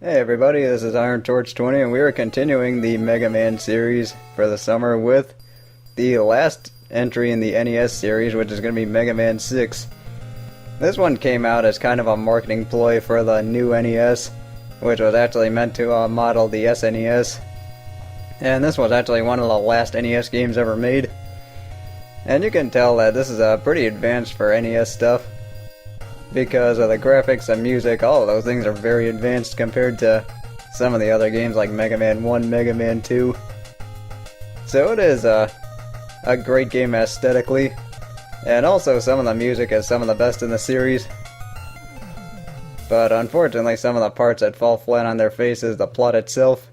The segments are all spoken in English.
Hey everybody, this is Iron Torch 20 and we are continuing the Mega Man series for the summer with the last entry in the NES series, which is going to be Mega Man 6. This one came out as kind of a marketing ploy for the new NES, which was actually meant to model the SNES. And this was actually one of the last NES games ever made. And you can tell that this is pretty advanced for NES stuff, because of the graphics and music. All of those things are very advanced compared to some of the other games like Mega Man 1, Mega Man 2. So it is a great game aesthetically, and also some of the music is some of the best in the series. But unfortunately, some of the parts that fall flat on their face is the plot itself.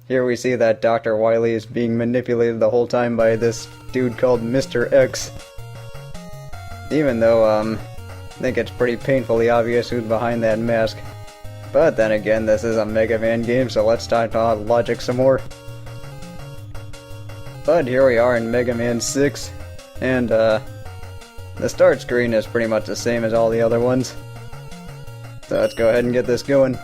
Here we see that Dr. Wily is being manipulated the whole time by this dude called Mr. X. Even though, I think it's pretty painfully obvious who's behind that mask. But then again, this is a Mega Man game, so let's talk about logic some more. But here we are in Mega Man 6, and the start screen is pretty much the same as all the other ones. So let's go ahead and get this going.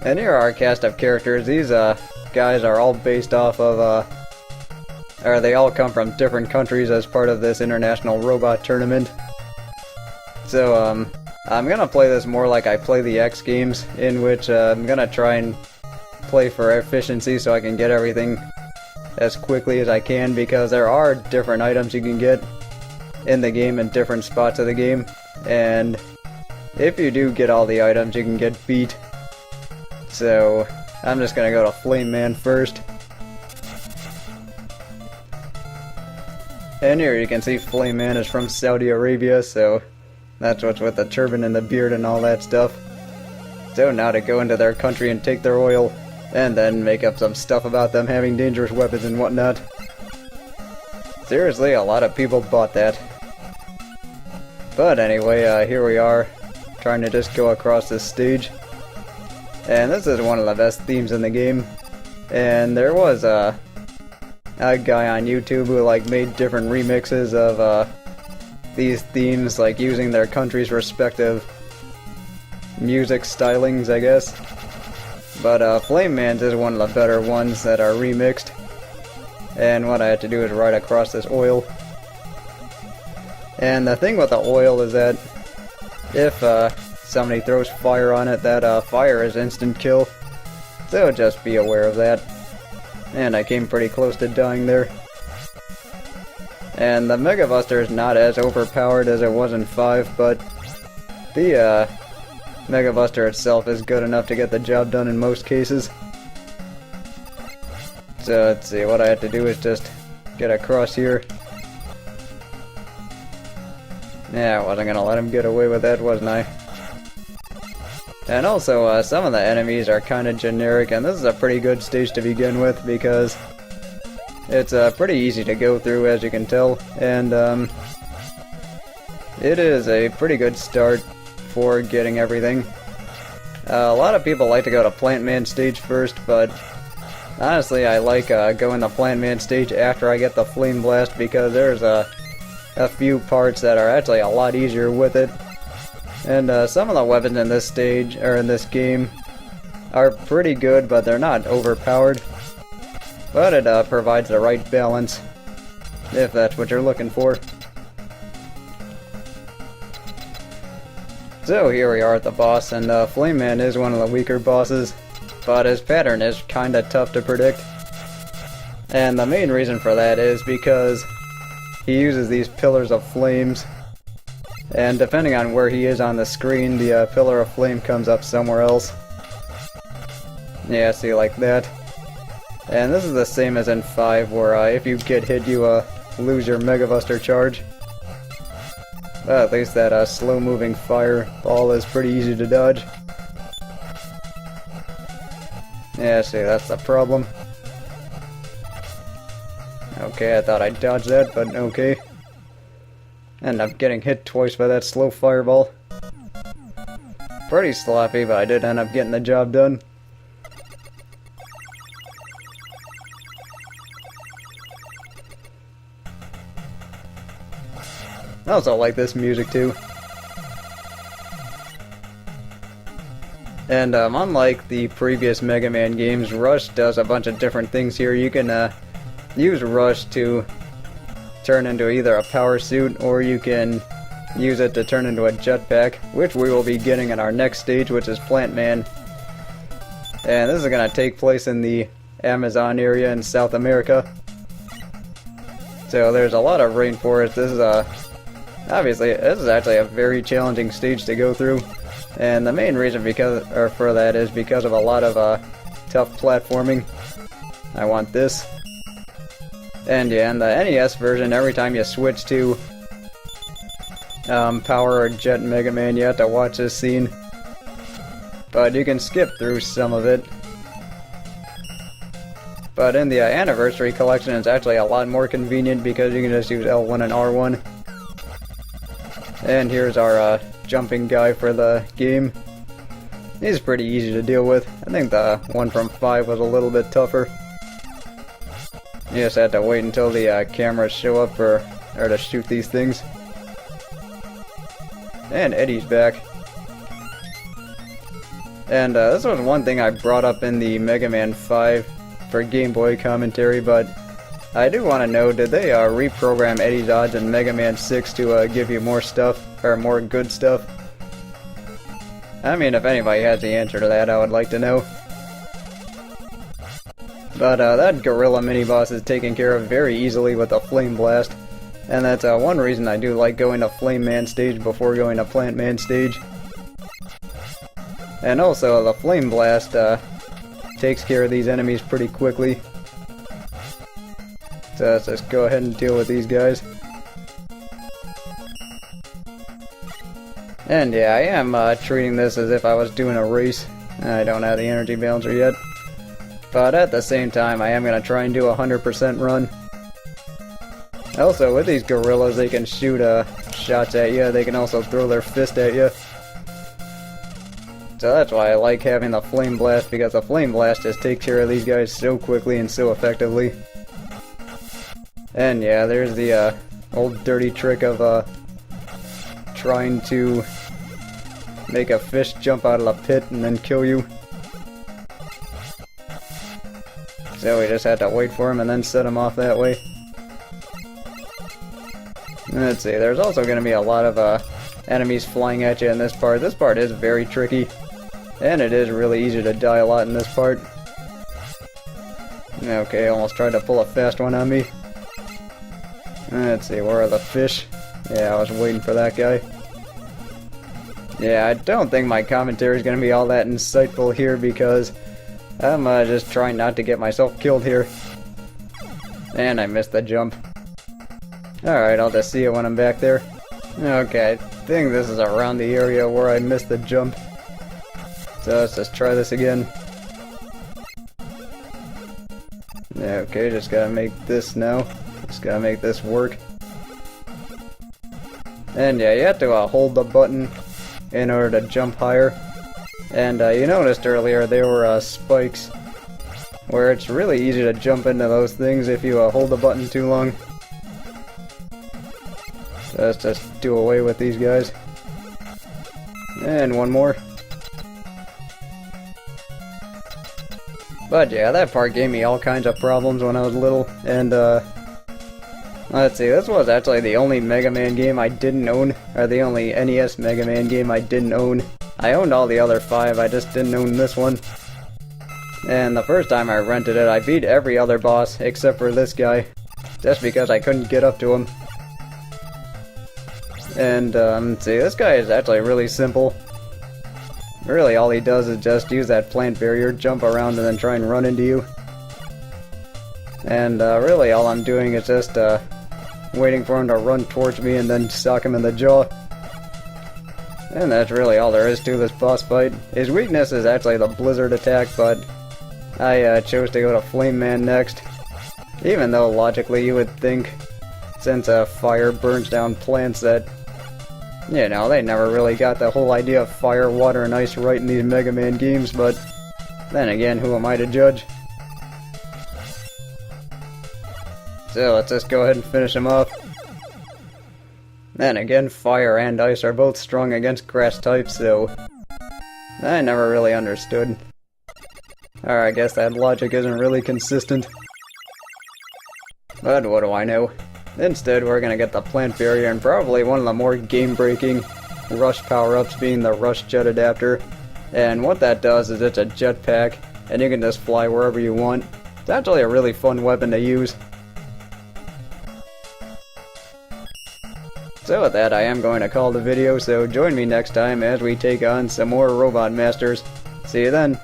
And here are our cast of characters. These guys are all based off of, or they all come from different countries as part of this International Robot Tournament. So, I'm gonna play this more like I play the X games, in which I'm gonna try and play for efficiency so I can get everything as quickly as I can, because there are different items you can get in the game in different spots of the game, and if you do get all the items, you can get beat. So, I'm just gonna go to Flame Man first. And here you can see Flame Man is from Saudi Arabia, so that's what's with the turban and the beard and all that stuff. So now to go into their country and take their oil, and then make up some stuff about them having dangerous weapons and whatnot. Seriously, a lot of people bought that. But anyway, here we are, trying to just go across this stage. And this is one of the best themes in the game. And there was a guy on YouTube who made different remixes of these themes, like using their country's respective music stylings, I guess. But Flame Man's is one of the better ones that are remixed. And what I had to do is ride across this oil. And the thing with the oil is that if somebody throws fire on it, that fire is instant kill. So just be aware of that. And I came pretty close to dying there. And the Mega Buster is not as overpowered as it was in 5, but the Mega Buster itself is good enough to get the job done in most cases. So let's see, what I have to do is just get across here. Yeah, I wasn't gonna let him get away with that, wasn't I? And also, some of the enemies are kinda generic, and this is a pretty good stage to begin with, because it's pretty easy to go through, as you can tell, and it is a pretty good start for getting everything. A lot of people like to go to Plant Man stage first, but honestly I like going to Plant Man stage after I get the Flame Blast, because there's a few parts that are actually a lot easier with it. And some of the weapons in this stage, or in this game, are pretty good, but they're not overpowered. But it provides the right balance, if that's what you're looking for. So here we are at the boss, and Flame Man is one of the weaker bosses, but his pattern is kinda tough to predict. And the main reason for that is because he uses these pillars of flames, and depending on where he is on the screen, the pillar of flame comes up somewhere else. Yeah, see, like that. And this is the same as in 5, where if you get hit, you lose your Mega Buster charge. But at least that slow-moving fireball is pretty easy to dodge. Yeah, see, that's the problem. Okay, I thought I dodged that, but okay. End up getting hit twice by that slow fireball. Pretty sloppy, but I did end up getting the job done. I also like this music too. And unlike the previous Mega Man games, Rush does a bunch of different things here. You can use Rush to turn into either a power suit, or you can use it to turn into a jetpack, which we will be getting in our next stage, which is Plant Man. And this is going to take place in the Amazon area in South America. So there's a lot of rainforest. This is obviously, this is actually a very challenging stage to go through. And the main reason for that is because of a lot of tough platforming. I want this. And yeah, in the NES version, every time you switch to Power or Jet Mega Man, you have to watch this scene. But you can skip through some of it. But in the Anniversary Collection, it's actually a lot more convenient because you can just use L1 and R1. And here's our jumping guy for the game. He's pretty easy to deal with. I think the one from 5 was a little bit tougher. You just have to wait until the cameras show up or to shoot these things. And Eddie's back. And this was one thing I brought up in the Mega Man 5 for Game Boy commentary, but I do want to know, did they reprogram Eddie's odds in Mega Man 6 to give you more stuff, or more good stuff? I mean, if anybody has the answer to that, I would like to know. But that Gorilla mini-boss is taken care of very easily with a Flame Blast, and that's one reason I do like going to Flame Man stage before going to Plant Man stage. And also, the Flame Blast takes care of these enemies pretty quickly. So let's just go ahead and deal with these guys. And yeah, I am treating this as if I was doing a race. I don't have the energy balancer yet. But at the same time, I am going to try and do a 100% run. Also, with these gorillas, they can shoot shots at you. They can also throw their fist at you. So that's why I like having the Flame Blast, because the Flame Blast just takes care of these guys so quickly and so effectively. And yeah, there's the old dirty trick of trying to make a fish jump out of the pit and then kill you. So we just had to wait for him and then set him off that way. Let's see, there's also going to be a lot of enemies flying at you in this part. This part is very tricky, and it is really easy to die a lot in this part. Okay, almost tried to pull a fast one on me. Let's see, where are the fish? Yeah, I was waiting for that guy. Yeah, I don't think my commentary is going to be all that insightful here because I'm just trying not to get myself killed here. And I missed the jump. Alright, I'll just see it when I'm back there. Okay, I think this is around the area where I missed the jump. So let's just try this again. Okay, just gotta make this now. Just gotta make this work. And yeah, you have to hold the button in order to jump higher. And you noticed earlier there were spikes where it's really easy to jump into those things if you hold the button too long. So let's just do away with these guys. And one more. But yeah, that part gave me all kinds of problems when I was little, and let's see, this was actually the only Mega Man game I didn't own, or the only NES Mega Man game I didn't own. I owned all the other 5, I just didn't own this one. And the first time I rented it, I beat every other boss except for this guy, just because I couldn't get up to him. And see, this guy is actually really simple. Really, all he does is just use that plant barrier, jump around, and then try and run into you. And really, all I'm doing is just waiting for him to run towards me and then sock him in the jaw. And that's really all there is to this boss fight. His weakness is actually the Blizzard attack, but I chose to go to Flame Man next. Even though logically you would think, since fire burns down plants, that, you know, they never really got the whole idea of fire, water, and ice right in these Mega Man games, but then again, who am I to judge? So let's just go ahead and finish him off. Then again, fire and ice are both strong against grass types, so I never really understood. Or I guess that logic isn't really consistent. But what do I know? Instead, we're gonna get the plant barrier and probably one of the more game-breaking rush power-ups being the rush jet adapter. And what that does is it's a jetpack, and you can just fly wherever you want. It's actually a really fun weapon to use. So with that, I am going to call the video, so join me next time as we take on some more Robot Masters. See you then!